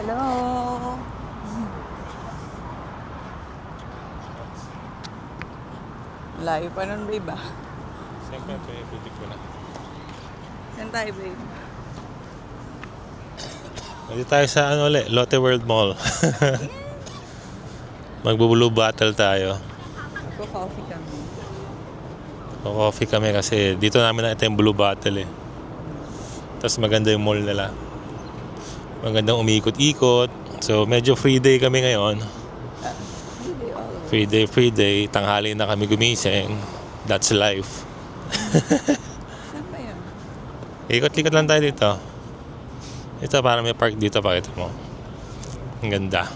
Hello! Layo pa nun, babe, ah. Siyempre, pwede ko na. Saan tayo, babe? Pwede tayo sa ulit, Lotte World Mall. Magbo-blue bottle tayo. Magko-coffee kami. Coffee kami kasi dito namin nakita yung blue bottle eh. Tapos maganda yung mall nila. Magandang umikot-ikot. So medyo free day kami ngayon. Free day. Tanghali na kami gumising. That's life. Saan ba yun? Ikot-ikot lang tayo dito. Ito parang may park dito, pakita mo. Ang ganda.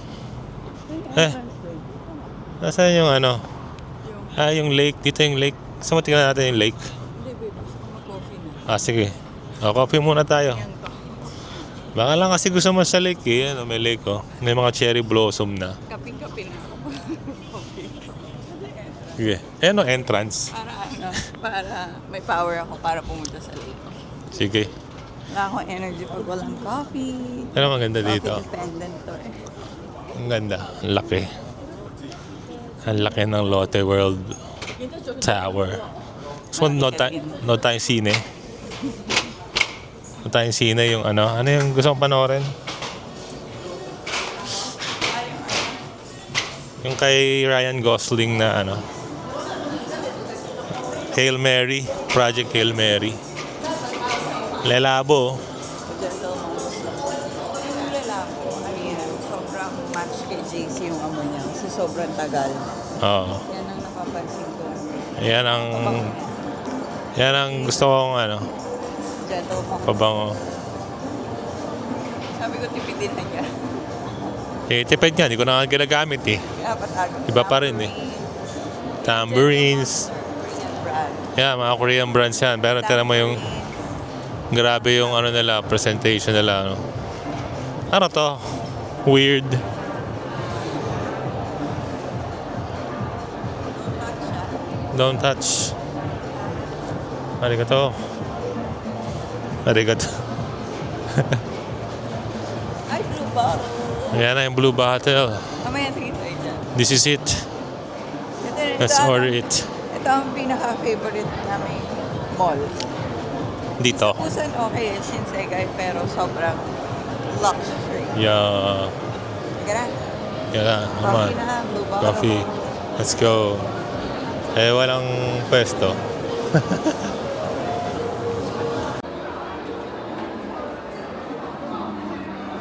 Nasaan yung ano? Yung lake. Dito yung lake. Gusto mo tingnan natin yung lake? Hindi, babe. Gusto ko mag-coffee na. Sige. Coffee muna tayo. Yan to. Baka lang kasi gusto mo sa lake eh. Ano, may lake oh. May mga cherry blossom na. Kaping-kapi na ako. Coffee. Sige. Ano, entrance. Para may power ako para pumunta sa lake. Sige. Wala akong energy pag walang coffee. Ano maganda dito? Coffee dependent to eh. Ang ganda. Ang laki. Ang laki ng Lotte World Tower. So, no tayong sine. No tayong sine yung ano. Ano yung gusto mong panoorin? Yung kay Ryan Gosling na ano. Hail Mary. Project Hail Mary. Lelabo. Gentleman. Yung lalako, sobrang match kay JC yung amo niya. Kasi sobrang tagal. Oo. Yan ang napapansin ko. Yan ang gusto kong ano. Gentleman. Pabango. Sabi ko, tipidin na niya. Tipid nga. Hindi ko na nga ginagamit eh. Kaya patago. Iba pa rin eh. Tambourines. Korean brand. Yeah, mga Korean brands yan. Pero tira mo yung grabe yung ano nila, presentation nila. Ano to? Weird. Don't touch. Arigato. Arigato. Ay, blue bottle. Ayan na yung blue bottle. Mamaya tingin tayo dyan. This is it. Ito, Let's order it. Ito ang pinaka-favorite namin mall. Dito. Kusan okay eh, Shinsegae, pero sobrang luxury. Yeah. Sige na. Yan na. Naman. Coffee na, blue bottle. Coffee. Let's go. Walang pwesto.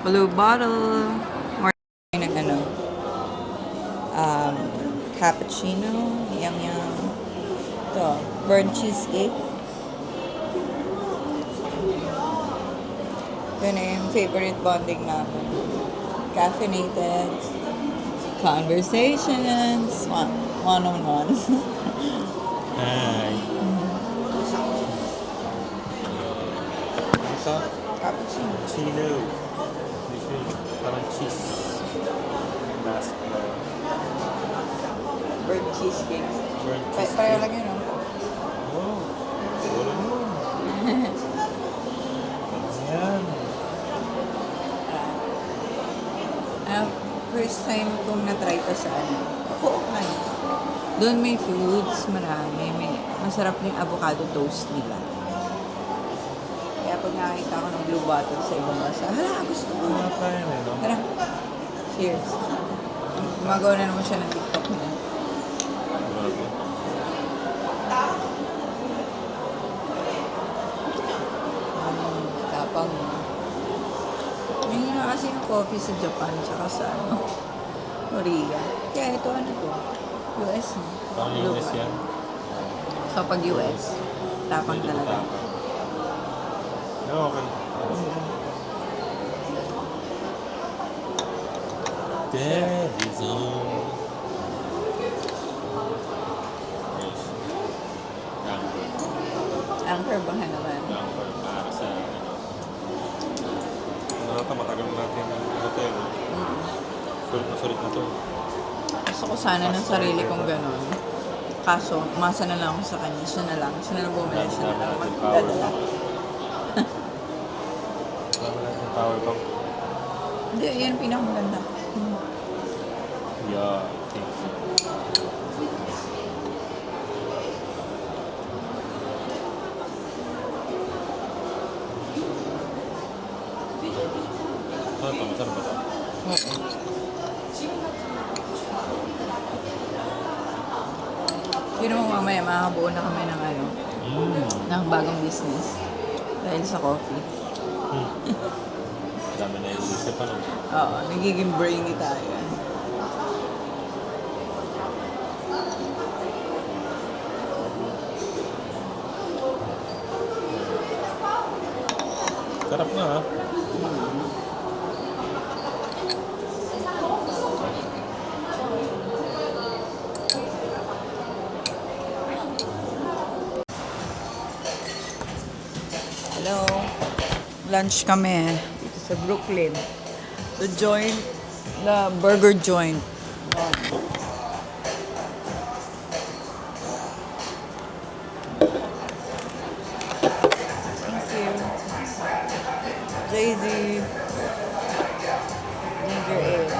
Blue bottle. More ng ano. Cappuccino. Yum yum. Ito. Burnt cheesecake. Ito na yung favorite bonding namin. Caffeinated. Conversations. One-on-one. Hi. Ito? Cappuccino. Chino. Parang cheese. Mask. Burnt cheesecake. Burnt Pareho lang yun, no? Oh. Siguro mo. Yan. First time kong na-try ko sa ano. Kukuukan. Doon may foods, marami. Masarap yung avocado toast nila. Kaya pag nakita ko ng blue bottle sa ibang bansa, hala, gusto ko. Ano tayo na, no? Tara. Cheers. Gumagawa na naman siya ng TikTok niya. Tapang. Ngayon na kasi yung coffee sa Japan, tsaka sa ano, Korea. Kaya ito ano to? US no? Parang US yan. So pag US, tapang talaga. Okay. There is all. Yes. Anchor ba nga naman? Anchor para sa matagal natin ang hotel. Sulit na to. Gusto ko sana ng sarili kong gano'n. Kaso, umasa na lang ako sa kanya. Siya na lang bumili. Siya na lang magdadala. Power bank. Hindi, yan ang pinakamaganda. Yeah, thanks. Ano ito? Masarap ba ito? Oo. Yun naman mamaya, makakabuo na kami ng ano, ng bagong business. Dahil sa coffee. Dami na yung isip ano. Oo, nagiging brainy tayo. Sarap nga ha. Hello. Lunch kami dito sa Brooklyn. The joint, the burger joint. Thank you. Jay-Z. Ginger ale.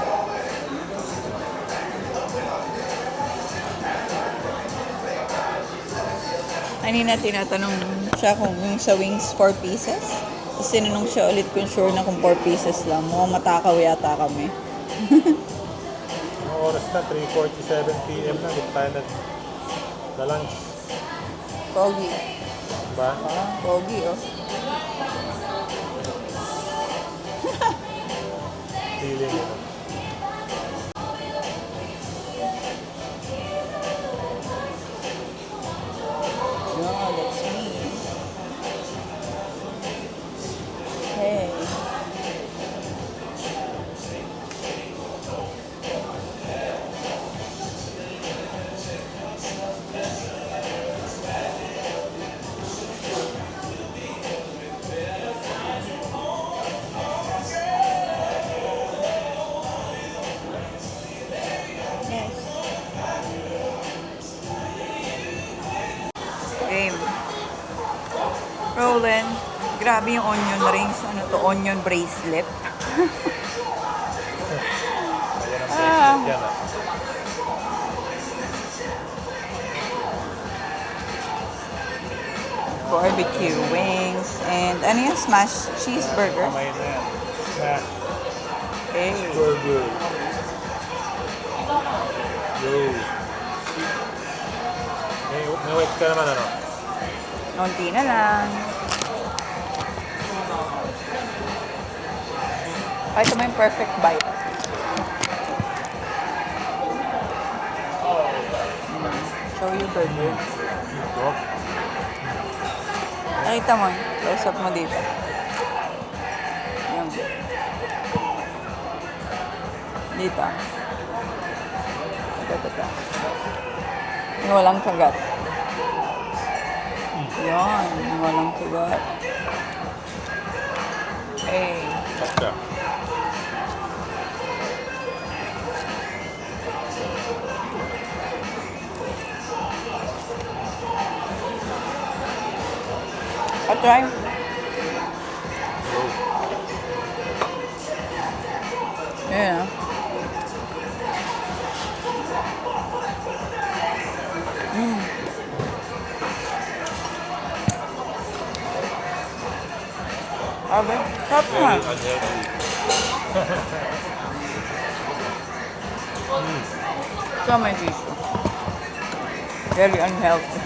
Kanina tinatanong siya kung yung sa wings 4 pieces. Tapos sinanong siya ulit kung sure na kung 4 pieces lang. Mukhang matakaw yata kami. Ang oras na, 3:47 PM na. Dito tayo na-lunch. Pogi. Ba? Pogi, oh. Feeling mo. Yeah, that's me. Hey. Yes. Game. Roland, grabe yung onion rings. Ano to? Onion bracelet. Ayan ang bracelet yan ah. Barbecue wings. And ano yung smashed cheeseburger? Kamay na yan. Smash Okay. burger. Yo. May wait ka naman ano? Konti na lang. Ay, ito mo yung perfect bite. Show you burger. Ito. Nakita mo yun. Close up mo dito. Yung. Dito. Ito. Yung walang kagat. Yan. Yung walang kagat. Okay. Basta. Try. Yo. Yeah. Okay. Sarap Very naman. unhealthy. Ito may tissue. Very unhealthy.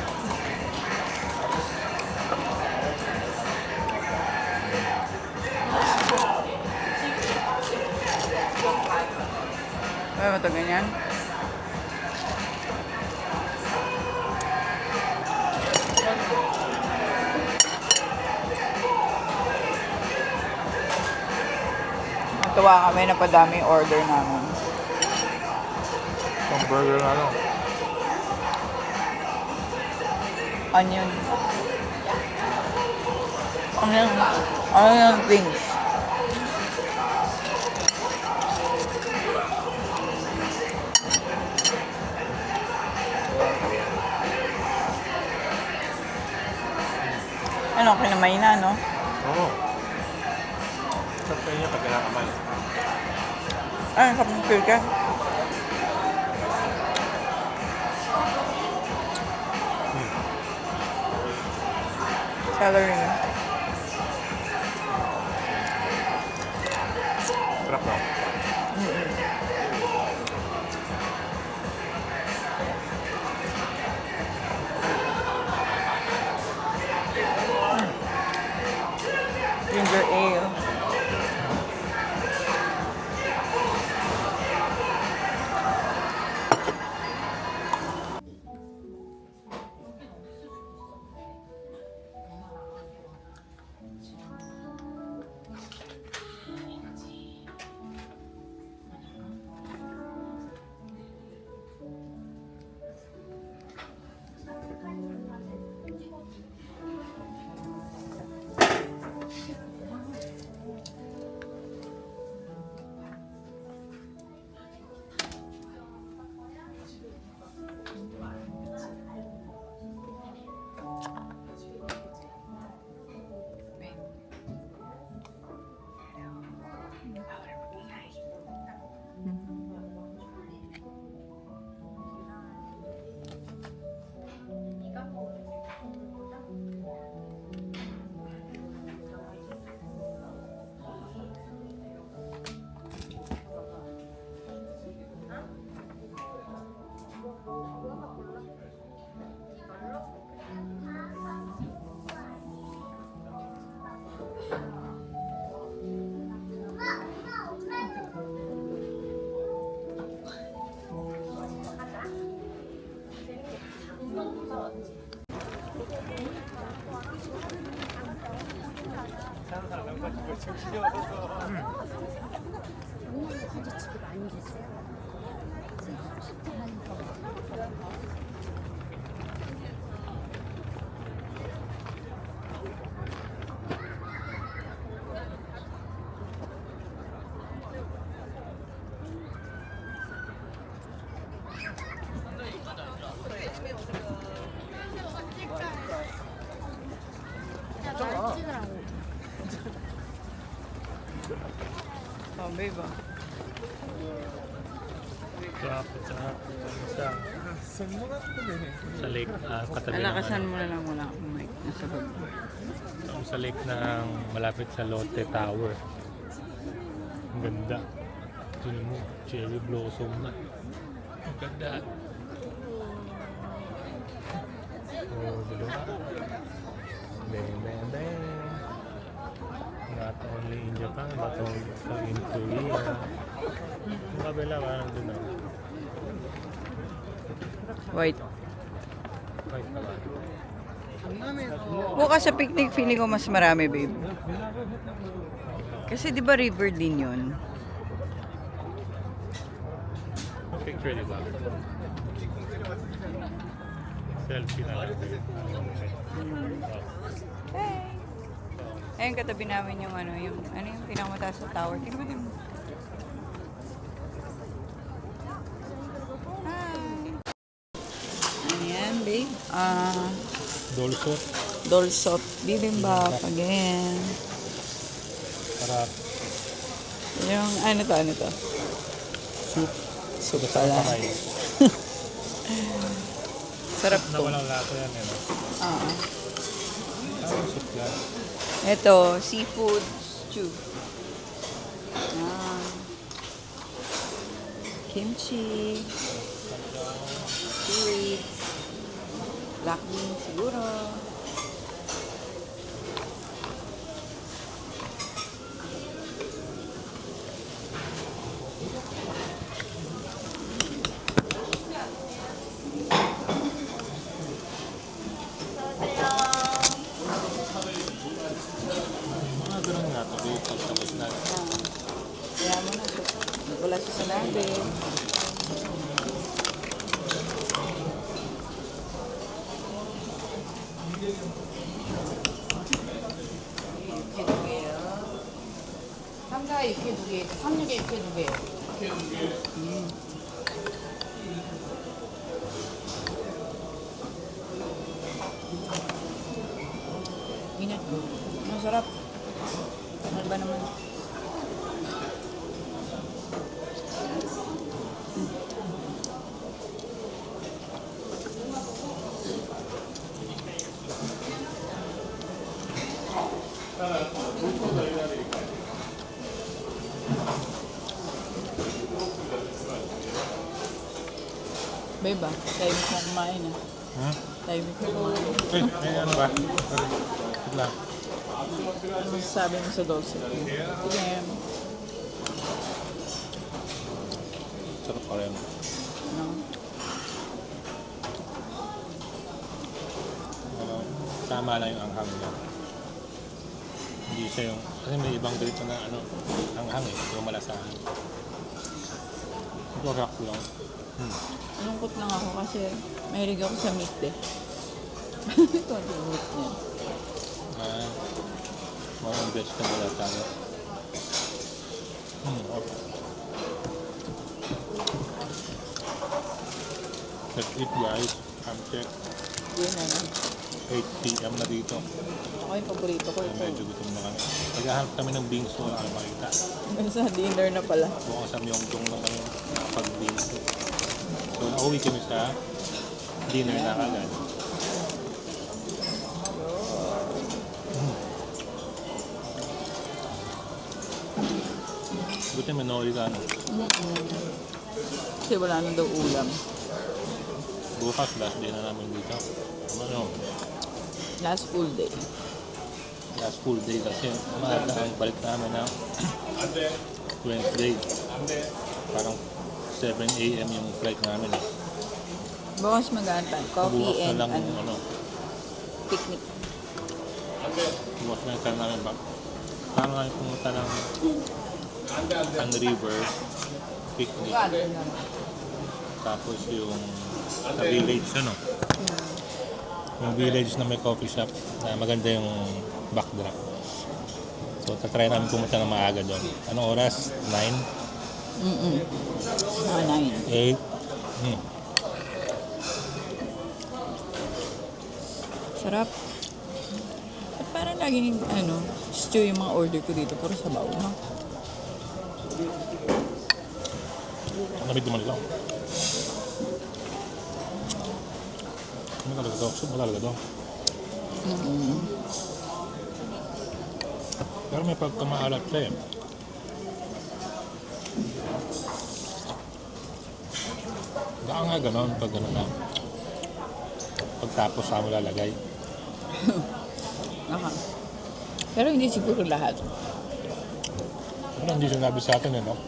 Kaya ba ito ganyan? Natuwa kami na padami yung order namin. Pang burger na ano. Onion. Onion rings. Ano, kinamay na, no? Oo. Sarap sa inyo pag kinakamay. Ah, sarap ng pure ka. Celery na. Sarap no? Ginger ale. Oh, babe. Sarap. Sa lake, katabi Alakasan mo na lang wala akong mic. Nasa baba. Sa lake ng malapit sa Lotte Tower. Ang ganda. Tignan mo, cherry blossom na. Ang ganda. Oh, diba? Bang. Not only in Japan, but also in Korea. Yung kabila, parang doon na. White. Right na ba? Bukas sa picnic, feeling ko mas marami, babe. Kasi di ba river din yun? Yung picture, di ba? Selfie na lang. Hey! Ayun, katabi namin yung yung pinakamataas sa tower. Tingnan mo. Hi! Ano yan, babe? Dolsot. Dolsot bibimbap again. Sarap. Yung ano to? Soup. Soup Basta pala. patay. Sarap Na to. walang lato yan, eh. No? Oo. Yung soup yan. Ito, seafood stew. Yan. Kimchi. Seaweed. Black bean siguro. Mga ganun nga ito. Pagtapos na. Kaya mo na. Wala siya sa labi. 삼가에 육회 2개, 삼육에 육회 2개. Ingat. Masarap. Ano ba naman? Beba, timing mo kumain ah. Hmm? Timing mo kumain. Eh, may ano ba? Wait lang. Ano masasabi mo sa dulce? Sige. Sarap pa rin. No? Ano, tama lang yung anghang niya. Hindi siya yung... Kasi may ibang ganito na ano, anghang eh. Yung malasahan. Ito sakto lang. Malungkot lang ako kasi mahilig ako sa meat eh. Konti yung meat niya. Mga vegetable na tayo. Okay. Let's eat guys. I'm check. Yun na. 8 p.m. na dito. Ako yung paborito ko Kaya ito. medyo gutom na kami. Naghahanap kami ng bingsu. Wala kami makita. Sa dinner na pala. Buong sa Myeongdong naman yung pag-bingsu. So, nauwi kami sa dinner na agad. Buti may nori ka, ano? Kasi wala na daw ulam. Bukas, last day na namin dito. Ano? Last full day. Last full day kasi maaga ang balik namin na Wednesday. Parang 7 a.m. yung flight namin. Bukas mag-ano tayo. Coffee Bukas and na lang ano, ano. picnic. Bukas na yung time namin ba? Parang nga yung pumunta ng Tan River picnic. Tapos yung sa village, ano? Yung village na may coffee shop na maganda yung backdrop. So, tatry namin pumunta ng maaga doon. Anong oras? 9? Mga 9. 8? Sarap. At parang laging ano, stew yung mga order ko dito. Puro sabaw, no? Namit naman ito. Ano talaga ito? Soup mo talaga ito. Pero may pagkamaalat siya eh. Baka nga ganon pag gano'n na. Pagtapos sa mo lalagay. Aha. Pero hindi siguro lahat. Pero hindi sinabi sa atin eh, no?